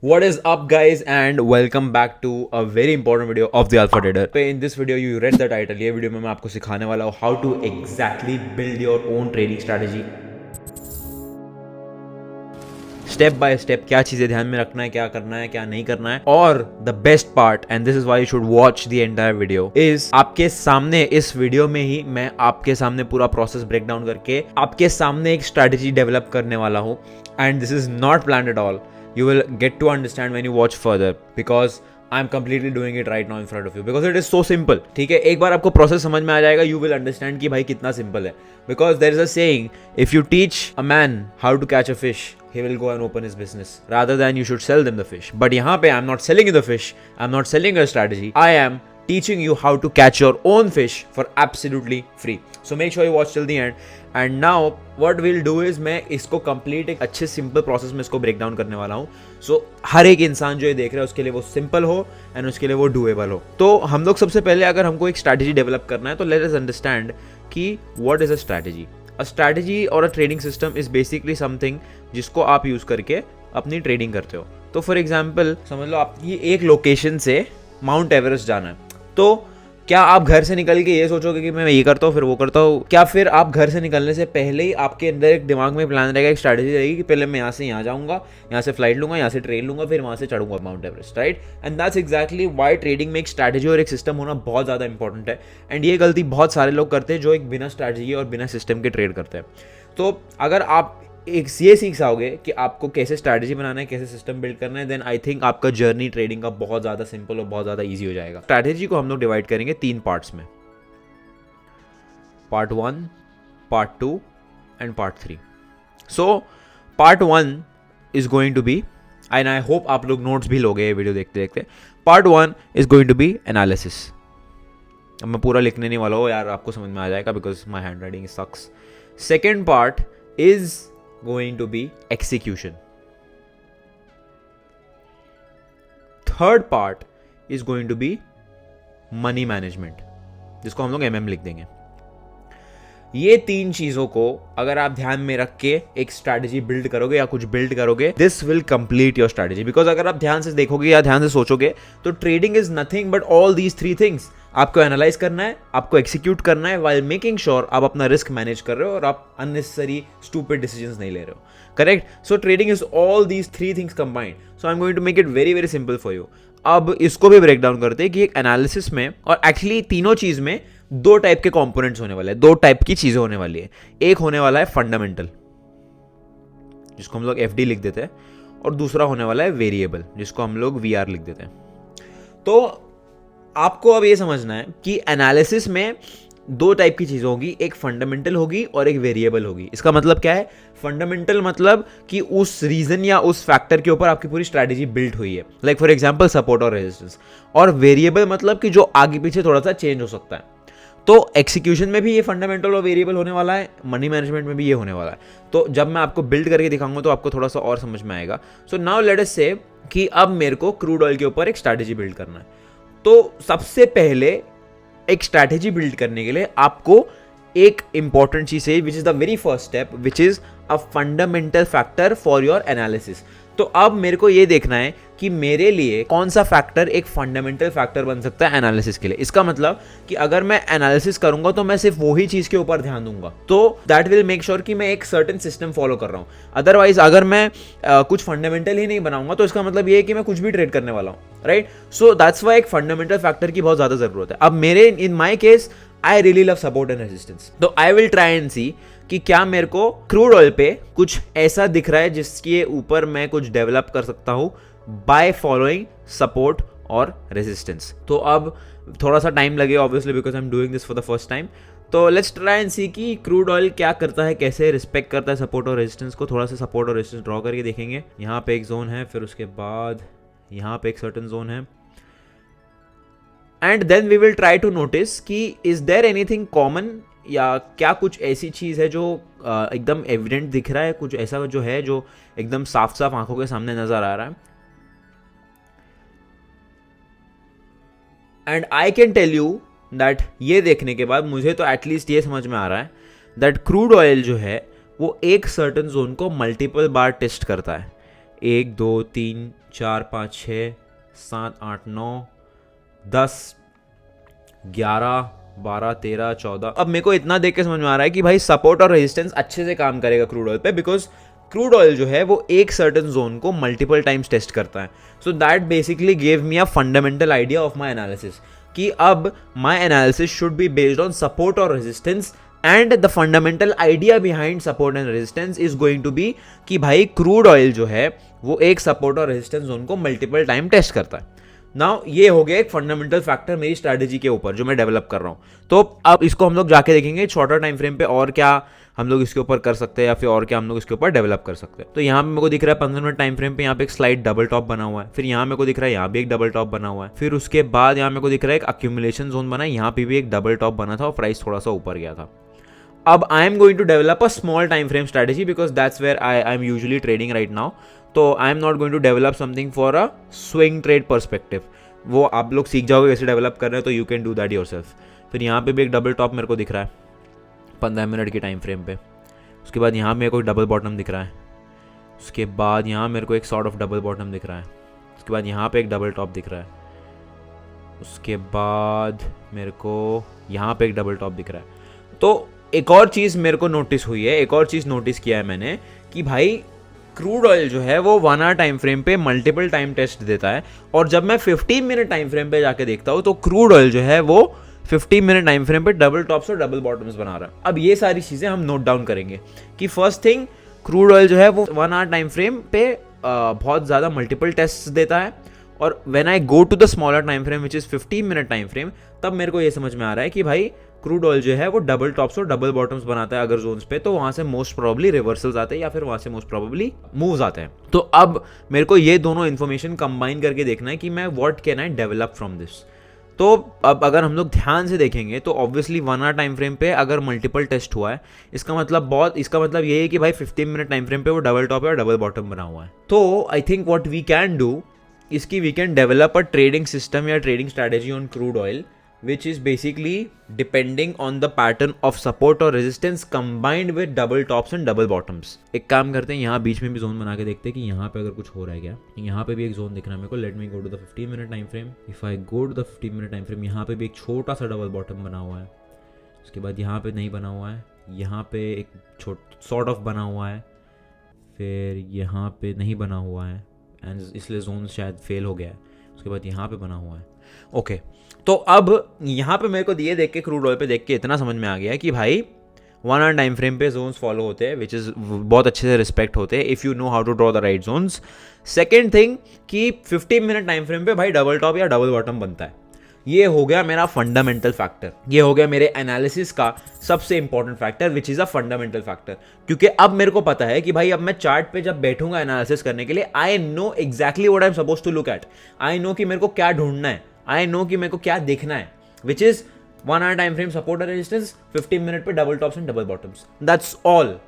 What is up guys and welcome back to a very important video of the Alpha Trader. In this video you read the title. ये video में मैं आपको सिखाने वाला हूँ how to exactly build your own trading strategy. Step by step क्या चीजें ध्यान में रखना है, क्या करना है, क्या नहीं करना है. और the best part and this is why you should watch the entire video is आपके सामने इस वीडियो में ही मैं आपके सामने पूरा प्रोसेस ब्रेक डाउन करके आपके सामने एक स्ट्रैटेजी डेवलप करने वाला हूँ. And this is not planned at all. You will get to understand when you watch further because I'm completely doing it right now in front of you because it is so simple. ठीक है, एक बार आपको process समझ में आ जाएगा you will understand कि भाई कितना सिंपल है. Because there is a saying, if you teach a man how to catch a fish, he will go and open his business rather than you should sell them the fish. But यहाँ पे I'm not selling you the fish, I'm not selling a strategy. I am teaching you how to catch your own fish for absolutely free. So make sure you watch till the end. And now what we'll do is मैं इसको complete एक अच्छे simple process में इसको break down करने वाला हूँ. So हर एक इंसान जो ये देख रहा है उसके लिए वो simple हो and उसके लिए वो doable हो. तो हम लोग सबसे पहले अगर हमको एक strategy develop करना है तो let us understand कि what is a strategy. A strategy or a trading system is basically something जिसको आप यूज़ करके अपनी trading करते हो. तो for example समझ लो आपकी एक लोकेशन से माउंट एवरेस्ट जाना है. तो क्या आप घर से निकल के ये सोचोगे कि मैं ये करता हूँ फिर वो करता हूँ? क्या फिर आप घर से निकलने से पहले ही आपके अंदर एक दिमाग में प्लान रहेगा, एक स्ट्रैटेजी रहेगी कि पहले मैं यहाँ से यहाँ जाऊँगा, यहाँ से फ्लाइट लूँगा, यहाँ से ट्रेन लूँगा, फिर वहाँ से चढ़ूँगा Mount Everest, right? And that's exactly why trading में एक स्ट्रैटेजी और एक सिस्टम होना बहुत ज़्यादा इंपॉर्टेंट है. एंड ये गलती बहुत सारे लोग करते हैं जो एक बिना स्ट्रैटेजी और बिना सिस्टम के ट्रेड करते हैं. तो अगर आप एक ये सीख जाओगे कि आपको कैसे स्ट्रैटेजी बनाना है, कैसे सिस्टम बिल्ड करना है, देन आई थिंक आपका जर्नी ट्रेडिंग का बहुत ज़्यादा सिंपल और बहुत ज़्यादा इजी हो जाएगा. स्ट्रैटेजी को हम लोग डिवाइड करेंगे 3 पार्ट्स में, part 1, part 2 and part 3. So part 1 is going to be, and I hope आप लोग नोट्स भी लोगे ये वीडियो देखते देखते. Part 1 is going to be analysis. अब मैं पूरा लिखने नहीं वाला हूँ यार, आपको समझ में आ जाएगा because my handwriting sucks. Second part is going to be execution. Third part is going to be money management, जिसको हम लोग MM लिख देंगे. ये 3 चीजों को अगर आप ध्यान में रख के एक स्ट्रैटेजी बिल्ड करोगे या कुछ बिल्ड करोगे, this will complete your strategy. Because अगर आप ध्यान से देखोगे या ध्यान से सोचोगे तो trading is nothing but all these 3 things. आपको एनालाइज करना है, आपको एक्सिक्यूट करना है व्हाइल मेकिंग श्योर आप अपना रिस्क मैनेज कर रहे हो और आप अननेसेसरी स्टूपिड डिसीजंस नहीं ले रहे हो. Correct? So trading is all these 3 things combined. So I am going to make it very very simple for you. अब इसको भी ब्रेक डाउन करते हैं कि एक एनालिसिस में, और एक्चुअली तीनों चीज में 2 टाइप के कंपोनेंट्स होने वाले हैं, 2 टाइप की चीजें होने वाली है. एक होने वाला है फंडामेंटल, जिसको हम लोग FD लिख देते हैं, और दूसरा होने वाला है वेरिएबल, जिसको हम लोग VR लिख देते हैं. तो आपको अब ये समझना है कि एनालिसिस में 2 टाइप की चीज़ होगी, एक फंडामेंटल होगी और एक वेरिएबल होगी. इसका मतलब क्या है? फंडामेंटल मतलब कि उस रीजन या उस फैक्टर के ऊपर आपकी पूरी स्ट्रैटेजी बिल्ड हुई है, लाइक फॉर एग्जांपल सपोर्ट और रेजिस्टेंस. और वेरिएबल मतलब कि जो आगे पीछे थोड़ा सा चेंज हो सकता है. तो एक्सिक्यूशन में भी ये फंडामेंटल और वेरिएबल होने वाला है, मनी मैनेजमेंट में भी ये होने वाला है. तो जब मैं आपको बिल्ड करके दिखाऊंगा तो आपको थोड़ा सा और समझ में आएगा. सो नाउ लेट अस से कि अब मेरे को क्रूड ऑयल के ऊपर एक स्ट्रैटेजी बिल्ड करना है. तो सबसे पहले एक स्ट्रैटेजी बिल्ड करने के लिए आपको एक इंपॉर्टेंट चीज है, which is the very first step, which is a fundamental factor for your analysis. तो अब मेरे को ये देखना है कि मेरे लिए कौन सा फैक्टर एक फंडामेंटल फैक्टर बन सकता है एनालिसिस के लिए. इसका मतलब कि अगर मैं एनालिसिस करूंगा तो मैं सिर्फ वही चीज के ऊपर ध्यान दूंगा, तो दैट विल मेक श्योर कि मैं एक सर्टेन सिस्टम फॉलो कर रहा हूं. अदरवाइज अगर मैं कुछ फंडामेंटल ही नहीं बनाऊंगा तो इसका मतलब ये है कि मैं कुछ भी ट्रेड करने वाला हूं, राइट? सो दैट्स वाई एक फंडामेंटल फैक्टर की बहुत ज्यादा जरूरत है. अब मेरे in my case I really love support and resistance. तो I will try and see कि क्या मेरे को क्रूड ऑयल पे कुछ ऐसा दिख रहा है जिसके ऊपर मैं कुछ डेवलप कर सकता हूं बाय फॉलोइंग सपोर्ट और रेजिस्टेंस. तो अब थोड़ा सा टाइम लगेगा obviously because I am doing this for the first time. तो लेट्स ट्राई एंड सी कि क्रूड ऑयल क्या करता है, कैसे रिस्पेक्ट करता है सपोर्ट और रेजिस्टेंस को. थोड़ा सा सपोर्ट और रेजिस्टेंस ड्रॉ करके देखेंगे. यहाँ पे एक जोन है, फिर उसके बाद यहाँ पे एक सर्टेन जोन है, and then we will try to notice कि इज देयर एनीथिंग कॉमन, या क्या कुछ ऐसी चीज़ है जो एकदम एविडेंट दिख रहा है, कुछ ऐसा जो है जो एकदम साफ साफ आंखों के सामने नजर आ रहा है. And I can tell you that ये देखने के बाद मुझे तो एटलीस्ट ये समझ में आ रहा है दैट क्रूड ऑयल जो है वो एक सर्टेन जोन को मल्टीपल बार टेस्ट करता है. 1 2 3 4 5 6 7 8 9 10 11 12 13 14। अब मेरे को इतना देख के समझ में आ रहा है कि भाई सपोर्ट और रेजिस्टेंस अच्छे से काम करेगा क्रूड ऑयल पे, बिकॉज क्रूड ऑयल जो है वो एक सर्टन जोन को मल्टीपल टाइम्स टेस्ट करता है. So that basically gave me a fundamental idea of my analysis कि अब my analysis should be based on support और resistance, and the fundamental idea behind support and resistance is going to be कि भाई crude oil जो है वो एक support और रेजिस्टेंस जोन को मल्टीपल टाइम टेस्ट करता है. नाउ ये हो गया एक फंडामेंटल फैक्टर मेरी स्ट्रैटेजी के ऊपर जो मैं डेवलप कर रहा हूँ. तो अब इसको हम लोग जाके देखेंगे शॉर्टर टाइम फ्रेम पे और क्या हम लोग इसके ऊपर कर सकते हैं या फिर और क्या हम लोग इसके ऊपर डेवलप कर सकते हैं. तो यहाँ पे मेरे को दिख रहा है 15 मिनट टाइम फ्रेम पे यहाँ पे एक स्लाइड डबल टॉप बना हुआ है. फिर यहाँ मेरे को दिख रहा है यहाँ भी एक डबल टॉप बना हुआ है. फिर उसके बाद यहाँ मेरे को दिख रहा है एक अक्यूमुलेशन जोन बना है, यहाँ पे भी एक डबल टॉप बना था और प्राइस थोड़ा सा ऊपर गया था. अब I am going to develop a small time frame strategy because that's where I am usually trading right now. तो I am not going to develop something for a swing trade perspective. वो आप लोग सीख जाओगे कैसे develop कर रहे हैं, तो you can do that yourself. फिर यहाँ पे भी एक डबल टॉप मेरे को दिख रहा है 15 मिनट के टाइम फ्रेम पे. उसके बाद यहाँ मेरे को एक डबल बॉटम दिख रहा है. उसके बाद यहाँ मेरे को एक सॉर्ट ऑफ डबल बॉटम दिख रहा है. उसके बाद यहाँ पे एक डबल टॉप दिख रहा है. उसके बाद मेरे को यहाँ पे एक डबल टॉप दिख रहा है. तो एक और चीज़ मेरे को नोटिस हुई है, एक और चीज़ नोटिस किया है मैंने कि भाई क्रूड ऑयल जो है वो 1 आवर टाइम फ्रेम पे मल्टीपल टाइम टेस्ट देता है, और जब मैं 15 मिनट टाइम फ्रेम पे जाके देखता हूँ तो क्रूड ऑयल जो है वो 15 मिनट टाइम फ्रेम पे डबल टॉप्स और डबल बॉटम्स बना रहा है. अब ये सारी चीज़ें हम नोट डाउन करेंगे कि फर्स्ट थिंग क्रूड ऑयल जो है वो 1 आवर टाइम फ्रेम पे बहुत ज़्यादा मल्टीपल टेस्ट देता है, और when I go to the smaller time frame which is 15 minute time frame, तब मेरे को ये समझ में आ रहा है कि भाई क्रूड ऑयल जो है वो डबल टॉप्स और डबल बॉटम्स बनाता है अगर जोन्स पे, तो वहाँ से मोस्ट प्रोबेबली रिवर्सल्स आते हैं या फिर वहाँ से मोस्ट प्रोबेबली मूव्स आते हैं. तो अब मेरे को ये दोनों इन्फॉर्मेशन कंबाइन करके देखना है कि मैं what can I develop from this. तो अब अगर हम लोग ध्यान से देखेंगे तो ऑब्वियसली 1 आवर टाइम फ्रेम पे अगर मल्टीपल टेस्ट हुआ है, इसका मतलब ये है कि भाई 15 मिनट टाइम फ्रेम पे वो डबल टॉप और डबल बॉटम बना हुआ है. तो I think what we can do इसकी we can develop a trading system या trading strategy on crude oil which is basically depending on the pattern of support or resistance combined with double tops and double bottoms. एक काम करते हैं, यहाँ बीच में भी zone बना के देखते हैं कि यहाँ पे अगर कुछ हो रहा है क्या. यहाँ पे भी एक जोन दिख रहा है मेरे को. Let me go to the 15 minute time frame. If I go to the 15 minute time frame, यहाँ पे भी एक छोटा सा डबल बॉटम बना हुआ है. उसके बाद यहाँ पे नहीं बना हुआ है, यहाँ पे एक सॉर्ट ऑफ बना हुआ है, फिर यहाँ पे नहीं बना हुआ है एंड इसलिए जोन शायद फेल हो गया है. उसके बाद यहाँ पे बना हुआ है. ओके तो अब यहाँ पे मेरे को दिए देख के क्रूड ऑयल पे देख के इतना समझ में आ गया कि भाई 1 आवर टाइम फ्रेम पे जोन्स फॉलो होते हैं विच इज़ बहुत अच्छे से रिस्पेक्ट होते हैं if you know how to draw the right zones. Second thing कि 15 मिनट टाइम फ्रेम पे भाई डबल टॉप या डबल बॉटम बनता है. ये हो गया मेरा फंडामेंटल फैक्टर, ये हो गया मेरे एनालिसिस का सबसे important factor which is a fundamental factor. क्योंकि अब मेरे को पता है कि भाई अब मैं चार्ट पे जब बैठूंगा एनालिसिस करने के लिए, I know exactly what I am suppose to look at. I know कि मेरे को क्या ढूंढना है, आई नो कि मेरे को क्या देखना है, which is 1 hour time frame support और रेजिस्टेंस, 15 मिनट पे double tops and double bottoms. That's all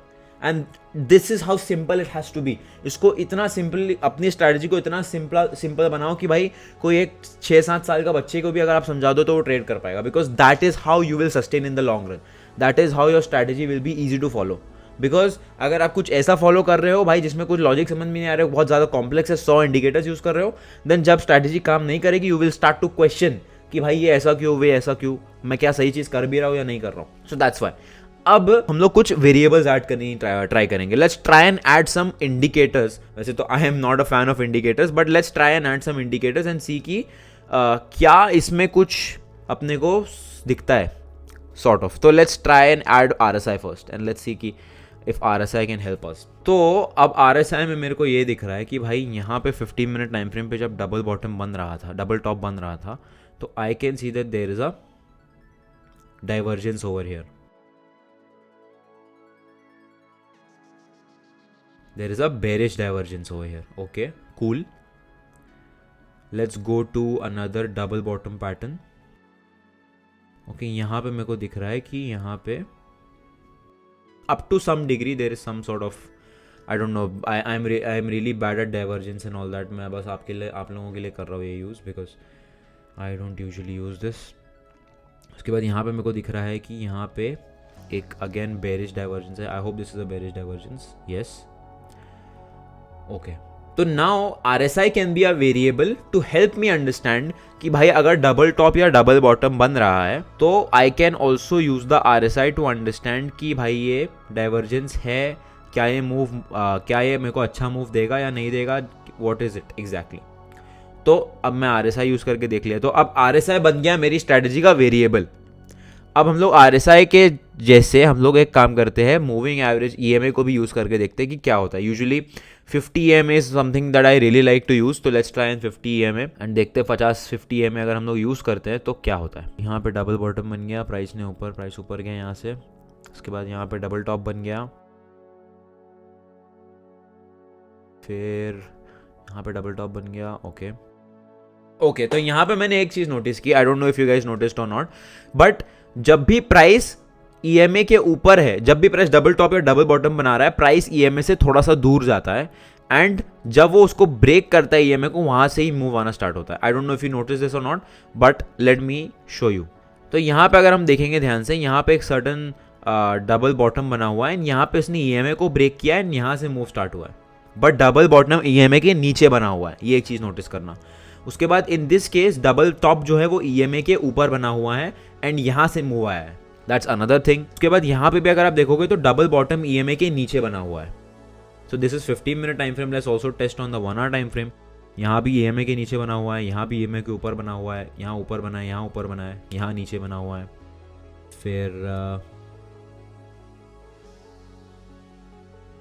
and this is how simple it has to be. इसको इतना सिंपल, अपनी स्ट्रैटेजी को इतना सिंपल बनाओ कि भाई कोई एक 6-7 साल का बच्चे को भी अगर आप समझा दो तो वो ट्रेड कर पाएगा, because that is how you will sustain in the long run. That is how your strategy will be easy to follow. Because अगर आप कुछ ऐसा फॉलो कर रहे हो भाई जिसमें कुछ लॉजिक समझ में नहीं आ रहा है, बहुत ज़्यादा कॉम्प्लेक्स है, 100 इंडिकेटर्स यूज कर रहे हो, देन जब स्ट्रैटेजी काम नहीं करेगी you will start to question कि भाई ये ऐसा क्यों, वे ऐसा क्यों, मैं क्या सही चीज़ कर भी रहा हूँ या नहीं कर रहा हूँ. सो दैट्स वाई अब हम लोग कुछ वेरिएबल्स ऐड करनी ट्राई करेंगे. Let's try and add some indicators. वैसे तो I am not a fan of indicators, but let's try and add some indicators and see कि क्या इसमें कुछ अपने को दिखता है सॉर्ट ऑफ. तो let's try and add RSI first and let's see कि if RSI can help us. तो अब RSI में मेरे को ये दिख रहा है कि भाई यहाँ पे 15 मिनट टाइम फ्रेम पे जब डबल बॉटम बन रहा था, डबल टॉप बन रहा था, तो I can see that there is a divergence over here. There is a bearish divergence over here. Okay, cool. Let's go to another double bottom pattern. Okay, यहाँ पे मेरे को दिख रहा है कि यहाँ पे up to some degree there is some sort of, I don't know, I'm really bad at divergence and all that. मैं बस आपके लिए, आप लोगों के लिए कर रहा हूँ ये use because I don't usually use this. उसके बाद यहाँ पे मेरे को दिख रहा है कि यहाँ पे एक again bearish divergence है. I hope this is a bearish divergence. Yes. Okay तो now RSI can be a variable to help me understand कि भाई अगर डबल टॉप या डबल बॉटम बन रहा है तो I can also use the RSI to understand कि भाई ये डाइवर्जेंस है, क्या ये क्या ये मेरे को अच्छा मूव देगा या नहीं देगा, व्हाट इज इट एग्जैक्टली। तो अब मैं RSI यूज करके देख लिया, तो अब RSI बन गया मेरी स्ट्रेटजी का वेरिएबल। अब हम लोग RSI के जैसे हम लोग एक काम करते हैं, मूविंग एवरेज EMA को भी यूज़ करके देखते हैं कि क्या होता है। Usually 50 EMA is something that I really like to use, तो let's try in 50 EMA and देखते हैं 50 EMA अगर हम लोग यूज़ करते हैं तो क्या होता है। यहाँ पे डबल बॉटम बन गया, प्राइस ऊपर गया यहाँ से, उसके बाद यहाँ पे डबल टॉप बन गया, फिर यहाँ पे डबल टॉप बन गया। ओके तो यहाँ पे मैंने एक चीज़ नोटिस की, आई don't know if you guys noticed और नॉट, बट जब भी प्राइस EMA के ऊपर है, जब भी प्राइस डबल टॉप या डबल बॉटम बना रहा है, प्राइस EMA से थोड़ा सा दूर जाता है, एंड जब वो उसको ब्रेक करता है EMA को, वहां से ही मूव आना स्टार्ट होता है। I don't know if you notice this or not, but let me show you. तो यहाँ पे अगर हम देखेंगे ध्यान से, यहाँ पे एक सर्टन डबल बॉटम बना हुआ है, यहाँ पे इसने EMA को ब्रेक किया है, यहाँ से मूव स्टार्ट हुआ है, बट डबल बॉटम EMA के नीचे बना हुआ है, ये एक चीज़ नोटिस करना। उसके बाद इन दिस केस डबल टॉप जो है वो EMA के ऊपर बना हुआ है एंड यहाँ से मूव आया है, दैट्स अनदर थिंग। उसके बाद यहाँ पे भी अगर आप देखोगे तो डबल बॉटम EMA के नीचे बना हुआ है। So this is 15 minute time frame, let's also test on the 1 hour time frame. यहाँ भी EMA के नीचे बना हुआ है, यहाँ भी EMA के ऊपर बना हुआ है, यहाँ ऊपर बना है, यहाँ ऊपर बना है, यहाँ नीचे बना हुआ है, फिर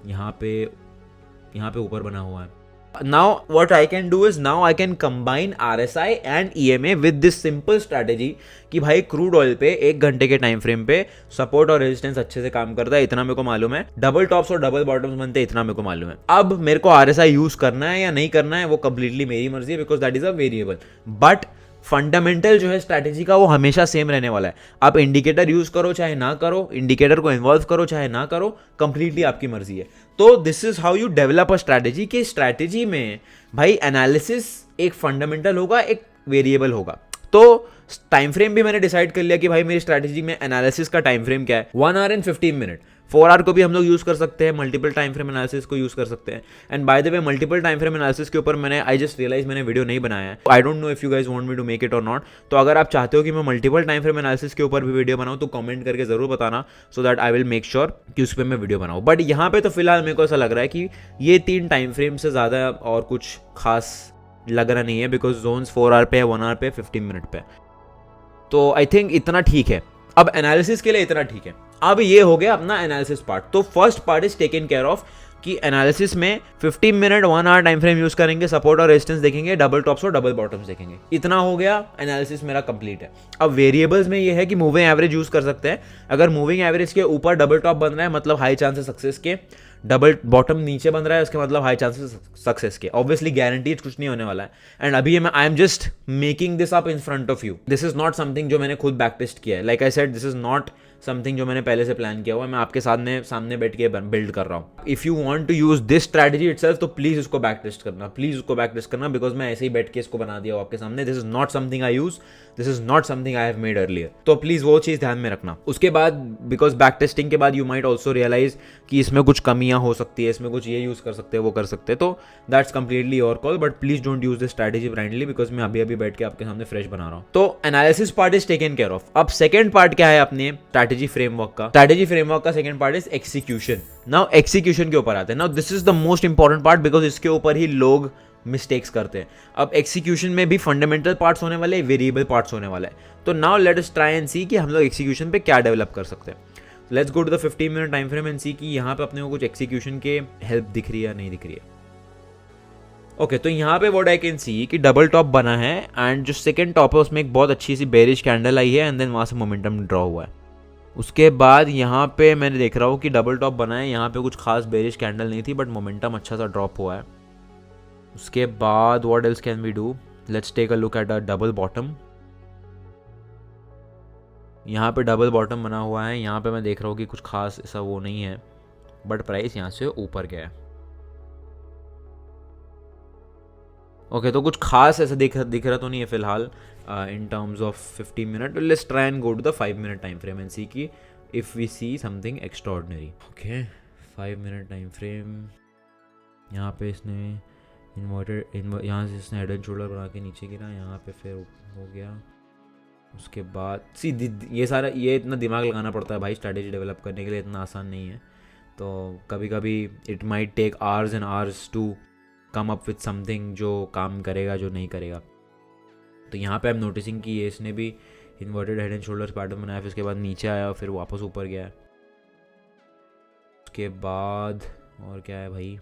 यहाँ पे ऊपर बना हुआ है। Now what I can do is now I can combine RSI and EMA with this simple strategy कि भाई क्रूड ऑयल पे 1 घंटे के टाइम फ्रेम पे सपोर्ट और रेजिस्टेंस अच्छे से काम करता है, इतना मेरे को मालूम है, डबल टॉप्स और डबल बॉटम्स बनते हैं, इतना मेरे को मालूम है। अब मेरे को RSI यूज करना है या नहीं करना है वो कम्प्लीटली मेरी मर्जी है, because that is a variable, but fundamental जो है स्ट्रैटेजी का वो हमेशा सेम रहने वाला है। आप इंडिकेटर यूज करो चाहे ना करो, इंडिकेटर को इन्वॉल्व करो चाहे ना करो, कंप्लीटली आपकी मर्जी है। तो this is how you develop a strategy, कि स्ट्रैटेजी में भाई एनालिसिस एक फंडामेंटल होगा, एक वेरिएबल होगा। तो टाइम फ्रेम भी मैंने डिसाइड कर लिया कि भाई मेरी स्ट्रैटेजी में एनालिसिस का टाइम फ्रेम क्या है, 1 आवर एंड 15 मिनट। 4 आवर को भी हम लोग यूज कर सकते हैं, मल्टीपल टाइम फ्रेम एनालिसिस को यूज कर सकते हैं। And by the way multiple time frame analysis के ऊपर आई जस्ट रियलाइज मैंने वीडियो नहीं बनाया है, I don't know if you guys want me to make it और नॉट। तो अगर आप चाहते हो कि मैं मल्टीपल टाइम फ्रेम एनालिसिस के ऊपर भी वीडियो बनाऊं तो कमेंट करके जरूर बताना, so that I will make sure कि उस पर मैं वीडियो बनाऊं। बट यहाँ पे तो फिलहाल मेरे को ऐसा लग रहा है कि ये 3 टाइम फ्रेम से ज़्यादा और कुछ खास लग रहा नहीं है, बिकॉज जोन्स 4 आवर पे है, 1 आवर पे, 15 मिनट पे, तो आई थिंक इतना ठीक है। अब एनालिसिस के लिए इतना ठीक है। अब ये हो गया अपना एनालिसिस पार्ट। तो first part is taken care of कि एनालिसिस में 15 minute 1 hour time frame use करेंगे, सपोर्ट और रेजिस्टेंस देखेंगे, डबल टॉप्स और डबल बॉटम्स देखेंगे, इतना हो गया, एनालिसिस मेरा कंप्लीट है। अब वेरिएबल्स में ये है कि मूविंग एवरेज यूज कर सकते हैं। अगर मूविंग एवरेज के ऊपर डबल टॉप बन रहा है मतलब हाई चांसेस सक्सेस के, डबल बॉटम नीचे बन रहा है उसके मतलब हाई चांसेस सक्सेस के। ऑब्वियसली गारंटीड कुछ नहीं होने वाला है। एंड अभी I am just making this up in front of you, this is not something जो मैंने खुद बैक टेस्ट किया है। Like I said, this is not something जो मैंने पहले से प्लान किया हुआ है, मैं आपके सामने बैठ के बिल्ड कर रहा हूँ। If you want to use this strategy itself तो प्लीज उसको बैक टेस्ट करना, प्लीज उसको बैक टेस्ट करना, बिकॉज मैं ऐसे ही बैठ के इसको बना दिया हूँ आपके सामने। This is not something I use, this is not something I have made earlier, तो प्लीज वो चीज ध्यान में रखना। उसके बाद बिकॉज बैक टेस्टिंग के बाद यू माइट ऑल्सो रियलाइज कि इसमें कुछ कमियां हो सकती है, इसमें कुछ ये यूज कर सकते हैं, वो कर सकते हैं, तो that's completely your call, but please don't use this strategy blindly, because मैं अभी बैठ के आपके सामने फ्रेश बना रहा हूँ। तो analysis part is taken care of. अब सेकंड पार्ट क्या है अपने स्ट्रैटेजी फ्रेमवर्क का? स्ट्रैटेजी फ्रेमवर्क का second part is execution. Now execution के ऊपर आते हैं। Now this is the most important part, because इसके ऊपर ही लोग मिस्टेक्स करते हैं। अब एक्सिक्यूशन में भी फंडामेंटल पार्ट्स होने वाले, वेरिएबल पार्ट्स होने वाले हैं। तो now let us try and see कि हम लोग एक्सिक्यूशन पे क्या डेवलप कर सकते हैं। Let's go to the 15 minute time frame and see कि यहाँ पे अपने को कुछ एक्सिक्यूशन के हेल्प दिख रही है या नहीं दिख रही है। ओके, तो यहाँ पे व्हाट आई कैन सी कि डबल टॉप बना है एंड जो सेकंड टॉप है उसमें एक बहुत अच्छी सी बेरिश कैंडल आई है एंड देन वहाँ से मोमेंटम ड्रॉ हुआ है। उसके बाद यहाँ पे मैंने देख रहा हूँ कि डबल टॉप बना है, यहाँ पे कुछ खास बेरिश कैंडल नहीं थी बट मोमेंटम अच्छा सा ड्रॉप हुआ है। उसके बाद what else can we do? Let's take a look at a double bottom. यहाँ पे डबल बॉटम बना हुआ है, यहाँ पे मैं देख रहा हूँ कि कुछ खास ऐसा वो नहीं है, बट प्राइस यहाँ से ऊपर गया है। ओके, तो कुछ खास ऐसा दिख रहा तो नहीं है फिलहाल in terms of 50 minute. Let's try and go to the 5 minute time frame and see कि if we see something extraordinary. Okay, 5 minute time frame, यहाँ पे इसने इन्वर्टेड यहाँ से इसने हेड एंड शोल्डर बना के नीचे गिरा, यहाँ पे फिर हो गया। उसके बाद ये सारा ये इतना दिमाग लगाना पड़ता है भाई स्ट्रैटेजी डेवलप करने के लिए, इतना आसान नहीं है। तो कभी कभी it might take hours and hours to come up with something जो काम करेगा जो नहीं करेगा। तो यहाँ पे आई एम नोटिसिंग कि ये इसने भी inverted head and shoulders pattern बनाया, फिर उसके बाद नीचे आया, फिर वापस ऊपर गया। उसके बाद और क्या है भाई,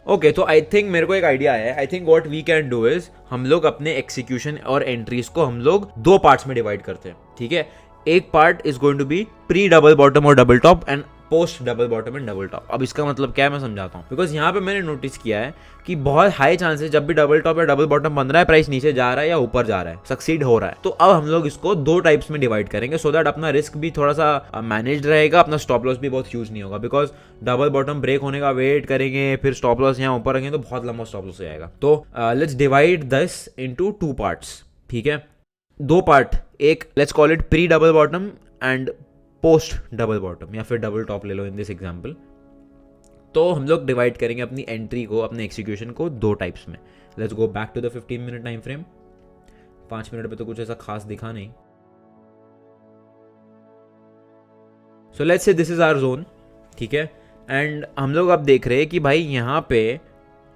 ओके तो आई थिंक मेरे को एक आइडिया है। I think what we can do is हम लोग अपने एक्सिक्यूशन और एंट्रीज को हम लोग 2 पार्ट्स में डिवाइड करते हैं, ठीक है। एक part is going to be pre double bottom और double top and post double bottom and double top. अब इसका मतलब क्या है मैं समझाता हूँ, बिकॉज यहाँ पे मैंने नोटिस किया है कि बहुत हाई चांसेस जब भी डबल टॉप या डबल बॉटम बन रहा है प्राइस नीचे जा रहा है या ऊपर जा रहा है, सक्सीड हो रहा है। तो अब हम लोग इसको 2 टाइप्स में डिवाइड करेंगे सो दैट अपना रिस्क भी थोड़ा सा मैनेज रहेगा, अपना स्टॉप लॉस भी बहुत ह्यूज नहीं होगा। बिकॉज डबल बॉटम ब्रेक होने का वेट करेंगे, फिर स्टॉप लॉस यहाँ ऊपर रखेंगे तो बहुत लंबा स्टॉप लॉस जाएगा। तो let's divide this into 2 parts, ठीक है। 2 पार्ट, एक let's call it pre double bottom and post double bottom या फिर डबल टॉप ले लो इन दिस एग्जांपल। तो हम लोग डिवाइड करेंगे अपनी एंट्री को, अपने एक्सिक्यूशन को 2 टाइप्स में। Let's go back to the 15 minute time frame. 5 minute पे तो कुछ ऐसा खास दिखा नहीं। So let's say this is our zone, ठीक है। एंड हम लोग अब देख रहे हैं कि भाई यहाँ पे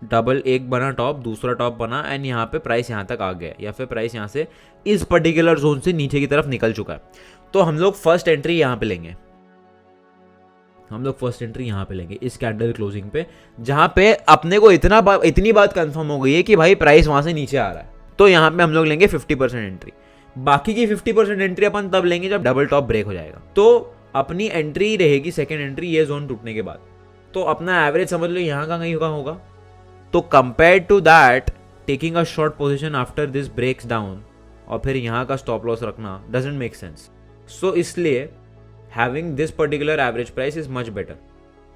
डबल एक बना टॉप, दूसरा टॉप बना एंड यहाँ पे प्राइस यहाँ तक आ गया या फिर प्राइस यहाँ से इस पर्टिकुलर जोन से नीचे की तरफ निकल चुका है। तो हम लोग फर्स्ट एंट्री यहाँ पे लेंगे, इस कैंडल क्लोजिंग पे, जहां पे अपने को इतनी बात कंफर्म हो गई है कि भाई प्राइस वहां से नीचे आ रहा है। तो यहाँ पे हम लोग लेंगे 50% एंट्री। बाकी की 50% एंट्री अपन तब लेंगे जब डबल टॉप ब्रेक हो जाएगा। तो अपनी एंट्री रहेगी सेकेंड एंट्री ये जोन टूटने के बाद। तो अपना एवरेज समझ लो यहाँ का कहीं होगा। तो compare to that taking a short position after this breaks down और फिर यहाँ का स्टॉप लॉस रखना डजंट मेक सेंस। सो इसलिए having this particular average price is much better.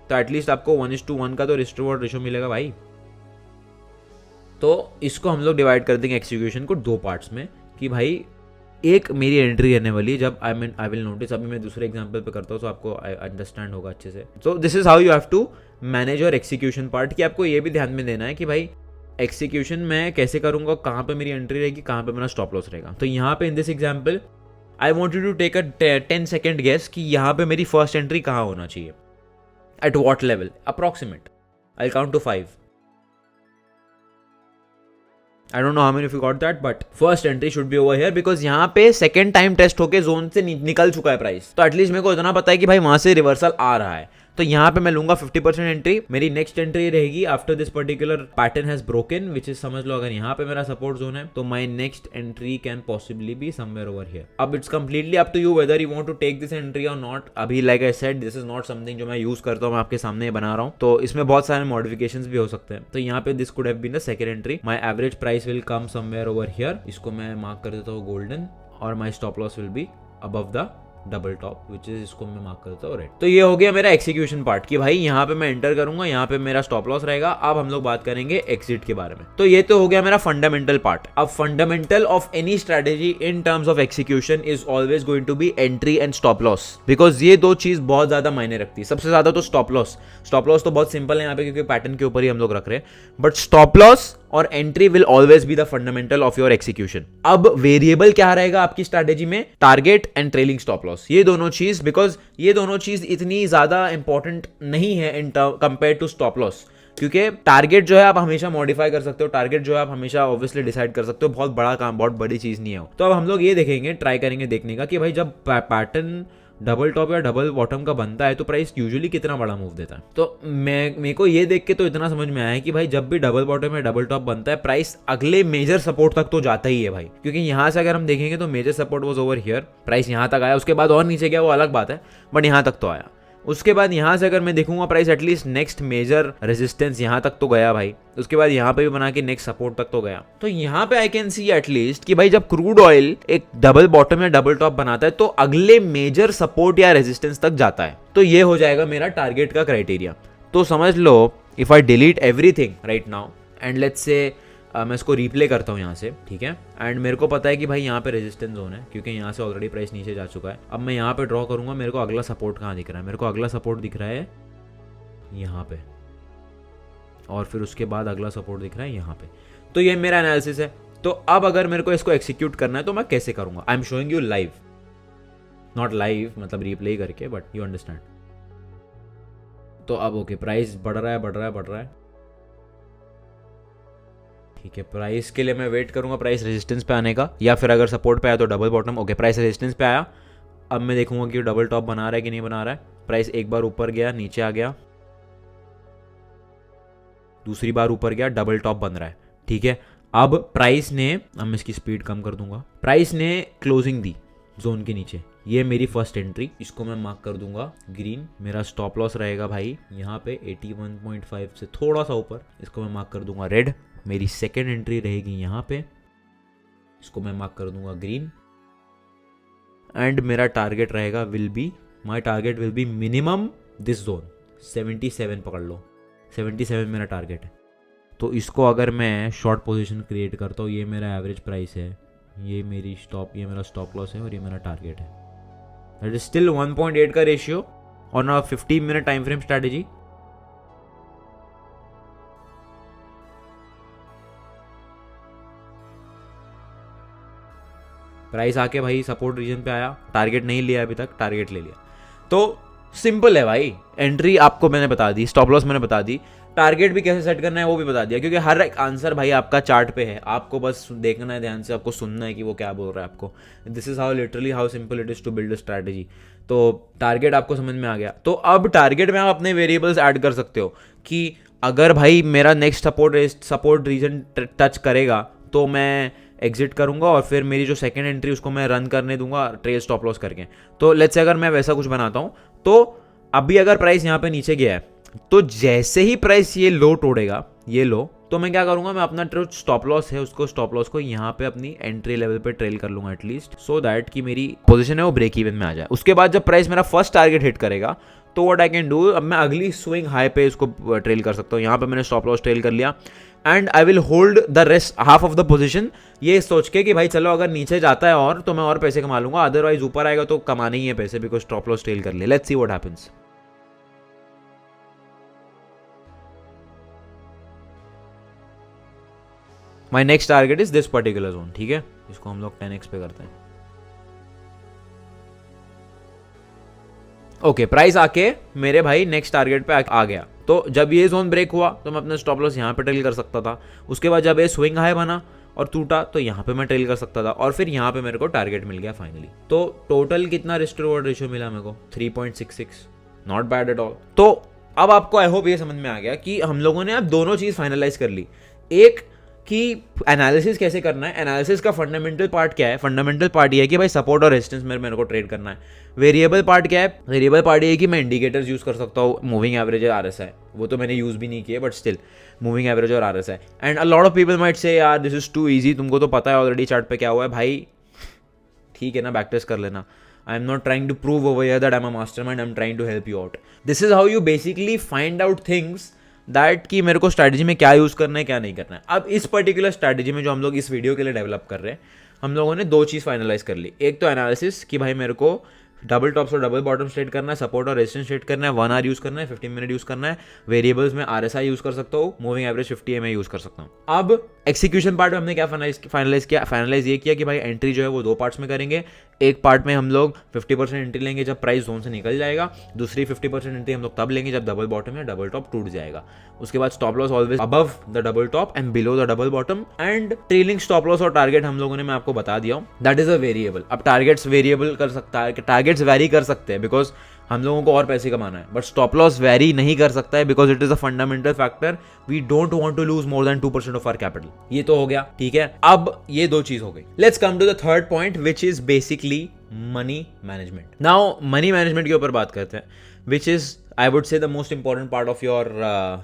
तो एटलीस्ट आपको 1:1 का तो रिस्क टू रेशियो मिलेगा भाई। तो इसको हम लोग डिवाइड कर देंगे एक्सिक्यूशन को 2 पार्ट्स में कि भाई एक मेरी एंट्री रहने वाली है जब आई विल नोटिस। अभी मैं दूसरे एग्जांपल पे करता हूँ तो आपको अंडरस्टैंड होगा अच्छे से। So this is how you have to manage your execution part, कि आपको ये भी ध्यान में देना है कि भाई एक्सिक्यूशन मैं कैसे करूंगा, कहाँ पे मेरी एंट्री रहेगी, कहाँ पे मेरा स्टॉप लॉस रहेगा। तो यहाँ पे in this example I want you to take a 10 second guess कि यहाँ पे मेरी फर्स्ट एंट्री कहाँ होना चाहिए, at what level approximate. I count to 5। I don't know how many of you got that, but first entry should be over here because यहाँ पे second time test होके जोन से निकल चुका है प्राइस। तो एटलीस्ट मेरे को इतना पता है कि भाई वहां से रिवर्सल आ रहा है। तो यहाँ पे मैं लूंगा 50% एंट्री। मेरी नेक्स्ट एंट्री रहेगी after this particular pattern has broken, which is समझ लो अगर यहाँ पे मेरा सपोर्ट जोन है तो my next entry can possibly be somewhere over here. अब it's completely up to you whether you want to take this entry और not. अभी like I said this is not something जो मैं use करता हूँ, मैं आपके सामने बना रहा हूँ। तो इसमें बहुत सारे मॉडिफिकेशंस भी हो सकते हैं। तो यहाँ पे this could have been the second entry. My average price will come somewhere over here. इसको मैं मार्क कर देता हूँ गोल्डन और my stop loss will be above the double top which is, इसको मैं मार्क करता हूँ रेड। तो ये हो गया मेरा एक्सिक्यूशन पार्ट कि भाई यहाँ पे मैं एंटर करूंगा, यहाँ पे मेरा स्टॉप लॉस रहेगा। अब हम लोग बात करेंगे एग्जिट के बारे में। तो ये तो हो गया मेरा फंडामेंटल पार्ट। अब fundamental of any strategy in terms of execution is always going to be entry and stop loss, because ये 2 चीज बहुत ज्यादा मायने रखती है। सबसे ज्यादा तो स्टॉप लॉस। स्टॉप लॉस तो बहुत सिंपल है यहाँ पे क्योंकि पैटर्न के ऊपर ही हम लोग रख रहे हैं, बट स्टॉप लॉस और entry will always be the fundamental of your execution. अब वेरिएबल क्या रहेगा आपकी स्ट्रैटेजी में, target and trailing stop loss. ये दोनों चीज, बिकॉज ये दोनों चीज इतनी ज्यादा इंपॉर्टेंट नहीं है in compare to stop loss, क्योंकि टारगेट जो है आप हमेशा मॉडिफाई कर सकते हो, टारगेट जो है आप हमेशा ऑब्वियसली डिसाइड कर सकते हो। बहुत बड़ा काम, बहुत बड़ी चीज नहीं है। तो अब हम लोग ये देखेंगे, ट्राई करेंगे देखने का कि भाई जब पैटर्न डबल टॉप या डबल बॉटम का बनता है तो प्राइस यूजुअली कितना बड़ा मूव देता है। तो मेरे को ये देख के तो इतना समझ में आया है कि भाई जब भी डबल बॉटम या डबल टॉप बनता है प्राइस अगले मेजर सपोर्ट तक तो जाता ही है भाई, क्योंकि यहां से अगर हम देखेंगे तो major support was over here, price यहां तक आया, उसके बाद और नीचे गया वो अलग बात है, बट यहां तक तो आया। उसके बाद यहां से अगर मैं देखूंगा price at least next major resistance यहां तक तो गया भाई, उसके बाद यहां पे भी बना के नेक्स्ट सपोर्ट तक तो गया। तो यहां पे आई कैन सी एटलीस्ट कि भाई जब क्रूड ऑयल एक डबल बॉटम या डबल टॉप बनाता है तो अगले मेजर सपोर्ट या रेजिस्टेंस तक जाता है। तो ये हो जाएगा मेरा टारगेट का क्राइटेरिया। तो समझ लो if I delete everything right now and let's say मैं इसको रिप्ले करता हूँ यहाँ से, ठीक है। एंड मेरे को पता है कि भाई यहाँ पे रेजिस्टेंस जोन है क्योंकि यहाँ से ऑलरेडी प्राइस नीचे जा चुका है। अब मैं यहाँ पे ड्रॉ करूंगा, मेरे को अगला सपोर्ट कहाँ दिख रहा है, मेरे को अगला सपोर्ट दिख रहा है यहाँ पे। और फिर उसके बाद अगला सपोर्ट दिख रहा है यहाँ पे। तो ये मेरा एनालिसिस है। तो अब अगर मेरे को इसको एक्सिक्यूट करना है तो मैं कैसे करूंगा? I am showing you live, not live मतलब रिप्ले करके, बट यू अंडरस्टैंड। तो अब ओके, प्राइस बढ़ रहा है बढ़ रहा है बढ़ रहा है, ठीक है। प्राइस के लिए मैं वेट करूंगा प्राइस रेजिस्टेंस पे आने का, या फिर अगर सपोर्ट पे आया तो double bottom. Okay, price resistance पे आया, अब मैं देखूंगा कि डबल टॉप बना रहा है कि नहीं बना रहा है। प्राइस एक बार ऊपर गया, नीचे आ गया, दूसरी बार ऊपर गया, डबल टॉप बन रहा है, ठीक है। अब प्राइस ने, अब मैं इसकी स्पीड कम कर दूंगा, प्राइस ने क्लोजिंग दी जोन के नीचे, ये मेरी फर्स्ट एंट्री, इसको मैं मार्क कर दूंगा ग्रीन। मेरा स्टॉप लॉस रहेगा भाई यहाँ पे 81.5 से थोड़ा सा ऊपर, इसको मैं मार्क कर दूंगा रेड। मेरी सेकेंड एंट्री रहेगी यहाँ पे, इसको मैं मार्क कर दूंगा ग्रीन। एंड मेरा टारगेट रहेगा my target will be minimum this zone 77 पकड़ लो, 77 मेरा टारगेट है। तो इसको अगर मैं शॉर्ट पोजीशन क्रिएट करता हूँ, ये मेरा एवरेज प्राइस है, ये मेरा स्टॉप लॉस है और ये मेरा टारगेट है। दैट इज स्टिल 1.8 का ratio on a 15 minute time frame strategy. Price आके भाई सपोर्ट रीजन पे आया, टारगेट नहीं लिया अभी तक, टारगेट ले लिया। तो सिंपल है भाई, एंट्री आपको मैंने बता दी, स्टॉप लॉस मैंने बता दी, टारगेट भी कैसे सेट करना है वो भी बता दिया, क्योंकि हर एक आंसर भाई आपका चार्ट पे है, आपको बस देखना है ध्यान से, आपको सुनना है कि वो क्या बोल रहा है आपको। This is how literally how simple it is to build a strategy. तो टारगेट आपको समझ में आ गया। तो अब टारगेट में आप अपने वेरिएबल्स ऐड कर सकते हो कि अगर भाई मेरा नेक्स्ट सपोर्ट रीजन टच करेगा तो मैं एग्जिट करूंगा, और फिर मेरी जो सेकंड एंट्री उसको मैं रन करने दूंगा ट्रेल स्टॉप लॉस करके। तो लेट्स से अगर मैं वैसा कुछ बनाता हूं, तो अभी अगर प्राइस यहाँ पे नीचे गया है, तो जैसे ही प्राइस ये लो तोड़ेगा, ये लो, तो मैं क्या करूंगा, मैं अपना जो स्टॉप लॉस है उसको स्टॉप लॉस को यहाँ पे अपनी एंट्री लेवल पे ट्रेल कर लूंगा एटलीस्ट, सो दैट कि मेरी पोजीशन है वो ब्रेक इवन में आ जाए। उसके बाद जब प्राइस मेरा फर्स्ट टारगेट हिट करेगा, तो व्हाट आई कैन डू, अब मैं अगली स्विंग हाई पे इसको ट्रेल कर सकता हूँ। यहाँ पे मैंने स्टॉप लॉस ट्रेल कर लिया, and I will hold the rest half of the position, ये सोच के कि भाई चलो अगर नीचे जाता है और तो मैं और पैसे कमा लूंगा, अदरवाइज ऊपर आएगा तो कमाने ही है पैसे, बिकॉज स्टॉप लॉस ट्रेल कर लिया। Let's see what happens. My next target is this particular zone, ठीक है, इसको हम लोग 10x पे करते हैं। ओके, प्राइस आके मेरे भाई नेक्स्ट टारगेट पे आ गया। तो जब ये जोन ब्रेक हुआ तो मैं अपना स्टॉप लॉस यहाँ पे ट्रेल कर सकता था। उसके बाद जब ये स्विंग हाई बना और टूटा तो यहाँ पे मैं ट्रेल कर सकता था, और फिर यहाँ पे मेरे को टारगेट मिल गया फाइनली। तो टोटल कितना रिस्क रिवॉर्ड रेशियो मिला मेरे को? 3.66, नॉट बैड एट ऑल। तो अब आपको आई होप ये समझ में आ गया कि हम लोगों ने अब दोनों चीज फाइनलाइज कर ली। एक कि एनालिसिस कैसे करना है, एनालिसिस का फंडामेंटल पार्ट क्या है, फंडामेंटल पार्ट ये है कि भाई सपोर्ट और रेजिस्टेंस में मेरे को ट्रेड करना है। वेरिएबल पार्ट क्या है, वेरिएबल पार्ट ये है कि मैं इंडिकेटर्स यूज कर सकता हूँ, मूविंग एवरेज और आरएसआई, वो तो मैंने यूज भी नहीं किया, बट स्टिल मूविंग एवरेज और RSI. And a lot of people might say यार दिस इज टू इजी, तुमको तो पता है ऑलरेडी चार्ट पे क्या हुआ है। भाई ठीक है ना, बैक टेस्ट कर लेना। I am not trying to prove over here that I am a mastermind, I am trying to help you out. This is how you basically find out things that कि मेरे को strategy में क्या use करना है क्या नहीं करना है। अब इस पर्टिकुलर स्ट्रैटेजी में जो हम लोग इस वीडियो के लिए डेवलप कर रहे हैं, हम लोगों ने दो चीज़ फाइनलाइज कर ली। एक तो एनालिसिस कि भाई मेरे को डबल टॉप्स और डबल बॉटम स्ट्रेट करना है, सपोर्ट और रेजिस्टेंस स्ट्रेट करना है, 1 आवर यूज़ करना है, 15 मिनट यूज़ करना है। वेरिएबल्स में आरएसआई यूज़ कर सकता हूँ, मूविंग एवरेज 50 EMA यूज़ कर सकता हूँ। अब एक्सिक्यूशन पार्ट में हमने क्या फाइनलाइज ये किया कि भाई एंट्री जो है वो दो पार्ट्स में करेंगे। एक पार्ट में हम लोग 50% एंट्री लेंगे जब प्राइस जोन से निकल जाएगा, दूसरी 50% एंट्री हम लोग तब लेंगे जब डबल बॉटम या डबल टॉप टूट जाएगा। उसके बाद stop loss always above the double top and below the double bottom, and trailing stop loss और टारगेट हम लोगों ने मैं आपको बता दिया हूँ, दैट इज अ वेरिएबल। अब टारगेट्स वेरिएबल कर सकता है, टारगेट्स वेरी कर सकते हैं बिकॉज हम लोगों को और पैसे कमाना है, बट स्टॉप लॉस वेरी नहीं कर सकता है because it is a fundamental factor. We don't want to lose more than 2% of our capital. ये तो हो गया, ठीक है। अब ये दो चीज हो गई। Let's come to the third point which is basically money management. Now money management के ऊपर बात करते हैं, which is I would say the most important part of your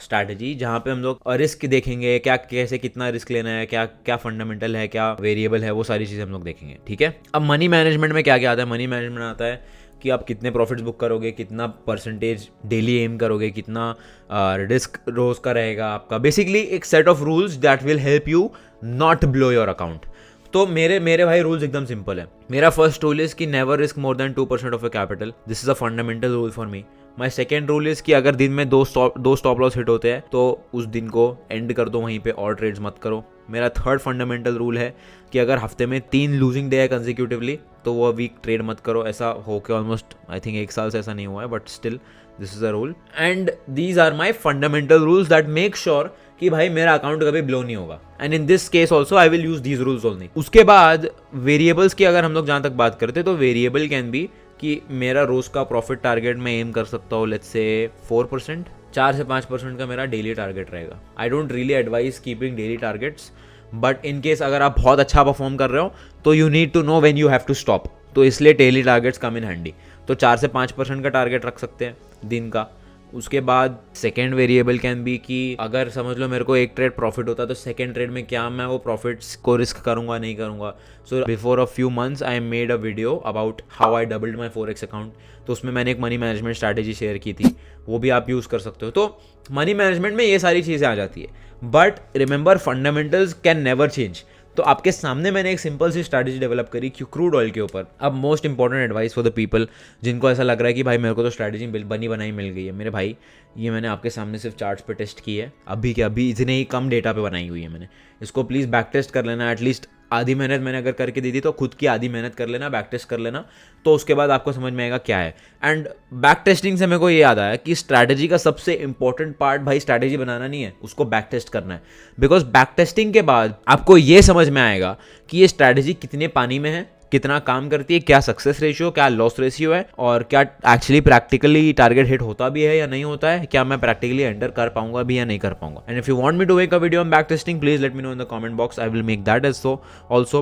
strategy, जहाँ पे हम लोग रिस्क देखेंगे, क्या कैसे कितना रिस्क लेना है, क्या क्या फंडामेंटल है, क्या वेरिएबल है, वो सारी चीजें हम लोग देखेंगे, ठीक है। अब मनी मैनेजमेंट में क्या क्या आता है? मनी मैनेजमेंट आता है कि आप कितने प्रॉफिट्स बुक करोगे, कितना परसेंटेज डेली एम करोगे, कितना रिस्क रोज का रहेगा आपका, बेसिकली एक set of rules that will help you not blow your account. तो मेरे भाई रूल्स एकदम सिंपल है। मेरा फर्स्ट रूल इज कि never risk more than 2% of your capital. This is a fundamental rule for me. My second rule is कि अगर दिन में दो स्टॉप लॉस हिट होते हैं तो उस दिन को एंड कर दो वहीं पे, और ट्रेड्स मत करो। मेरा थर्ड फंडामेंटल रूल है कि अगर हफ्ते में 3 लूजिंग डे है कंसिक्यूटिवली तो वो वीक ट्रेड मत करो। ऐसा हो के ऑलमोस्ट आई थिंक 1 साल से ऐसा नहीं हुआ है, but still this is a rule and these are my fundamental rules that make sure कि भाई मेरा अकाउंट कभी ब्लो नहीं होगा। And in this case also I will use these rules only. उसके बाद वेरिएबल्स की अगर हम लोग जहां तक बात करते तो वेरिएबल कैन बी कि मेरा रोज का प्रॉफिट टारगेट मैं एम कर सकता हूँ लेट्स से 4%, 4 से 5% का मेरा डेली टारगेट रहेगा। I don't really advise keeping daily targets, but in case अगर आप बहुत अच्छा परफॉर्म कर रहे हो तो you need to know when you have to stop, तो इसलिए daily targets come in handy. तो 4 से 5% का टारगेट रख सकते हैं दिन का। उसके बाद सेकेंड वेरिएबल कैन बी कि अगर समझ लो मेरे को एक ट्रेड प्रॉफिट होता है तो सेकेंड ट्रेड में क्या मैं वो प्रॉफिट्स को रिस्क करूंगा नहीं करूंगा। So before a few months I made a video about how I doubled my forex account, तो उसमें मैंने एक मनी मैनेजमेंट स्ट्रैटेजी शेयर की थी, वो भी आप यूज़ कर सकते हो। तो मनी मैनेजमेंट में ये सारी चीज़ें आ जाती है, but remember fundamentals can never change. तो आपके सामने मैंने एक सिंपल सी स्ट्रैटेजी डेवलप करी क्रूड ऑयल के ऊपर। अब most important advice for the people जिनको ऐसा लग रहा है कि भाई मेरे को तो स्ट्रैटेजी बनी बनाई मिल गई है। मेरे भाई ये मैंने आपके सामने सिर्फ चार्ट्स पे टेस्ट की है, अभी के अभी इतने ही कम डेटा पे बनाई हुई है मैंने। इसको प्लीज़ बैक टेस्ट कर लेना, एटलीस्ट आधी मेहनत मैंने अगर करके दी थी तो खुद की आधी मेहनत कर लेना, बैक टेस्ट कर लेना, तो उसके बाद आपको समझ में आएगा क्या है। एंड बैक टेस्टिंग से मेरे को ये याद आया कि स्ट्रैटेजी का सबसे इंपॉर्टेंट पार्ट भाई स्ट्रैटेजी बनाना नहीं है, उसको बैक टेस्ट करना है। बिकॉज बैक टेस्टिंग के बाद आपको ये समझ में आएगा कि ये स्ट्रैटेजी कितने पानी में है, कितना काम करती है, क्या सक्सेस रेशियो, क्या लॉस रेशियो है, और क्या एक्चुअली प्रैक्टिकली टारगेट हिट होता भी है या नहीं होता है, क्या मैं प्रैक्टिकली एंटर कर पाऊंगा भी या नहीं कर पाऊंगा। And if you want me to make a video on back testing please let me know in the comment box, I will make that as so also.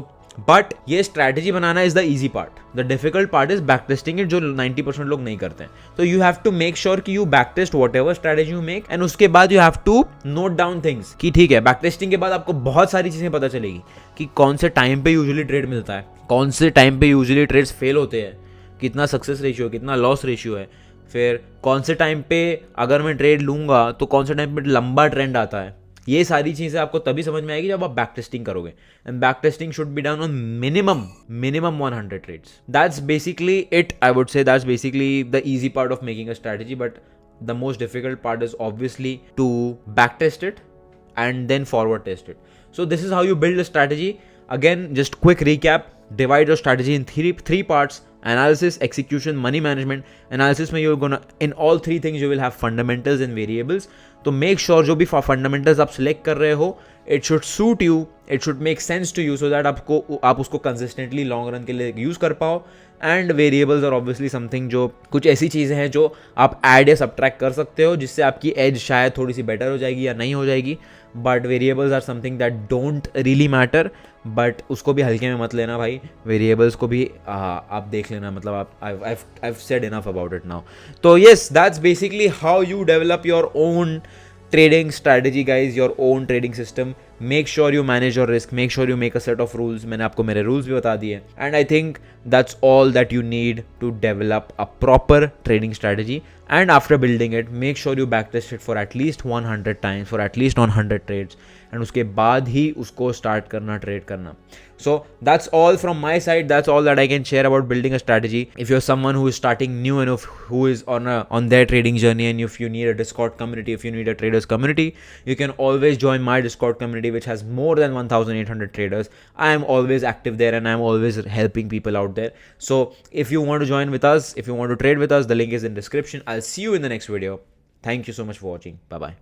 But ये स्ट्रैटेजी बनाना is the easy part, the difficult part is back testing it, जो 90% लोग नहीं करते हैं। तो you have to make sure कि you back test whatever strategy you make, and उसके बाद you have to note down things कि ठीक है, बैक टेस्टिंग के बाद आपको बहुत सारी चीजें पता चलेगी कि कौन से टाइम पे यूजुअली ट्रेड मिलता है, कौन से टाइम पे यूजुअली ट्रेड्स फेल होते हैं, कितना सक्सेस रेशियो, कितना लॉस रेशियो है, फिर कौन से टाइम पे अगर मैं ट्रेड लूंगा तो कौन से टाइम पे लंबा ट्रेंड आता है। ये सारी चीजें आपको तभी समझ में आएगी जब आप बैक टेस्टिंग करोगे, and back testing should be done on minimum 100 trades. That's basically it, I would say that's basically the easy part of making a strategy, but the most difficult part is obviously to back test it and then forward test it. So this is how you build a strategy. Again, just quick recap, divide your strategy in three parts: analysis, execution, money management. Analysis में you're gonna, in all three things you will have fundamentals and variables. तो make sure जो भी fundamentals आप select कर रहे हो, it should suit you, it should make sense to you so that आप उसको consistently long run के लिए use कर पाओ। And variables are obviously something, जो कुछ ऐसी चीज़ें हैं जो आप ऐड या सब्ट्रैक्ट कर सकते हो जिससे आपकी एज शायद थोड़ी सी बेटर हो जाएगी या नहीं हो जाएगी, but variables are something that don't really matter. But उसको भी हल्के में मत लेना भाई, वेरिएबल्स को भी आप देख लेना, मतलब आप I said enough about it now. तो yes, that's basically how you develop your own trading strategy guys, your own trading system. Make sure you manage your risk, make sure you make a set of rules. मैंने आपको मेरे rules भी बता दिए, and I think that's all that you need to develop a proper trading strategy. And after building it, make sure you backtest it for at least 100 times, for at least 100 trades, and उसके बाद ही उसको start करना, trade करना. So that's all from my side. That's all that I can share about building a strategy. If you're someone who is starting new and who is on their trading journey, and if you need a Discord community, if you need a traders community, you can always join my Discord community, which has more than 1,800 traders. I am always active there, and I am always helping people out there. So if you want to join with us, if you want to trade with us, the link is in description. I'll see you in the next video. Thank you so much for watching. Bye bye.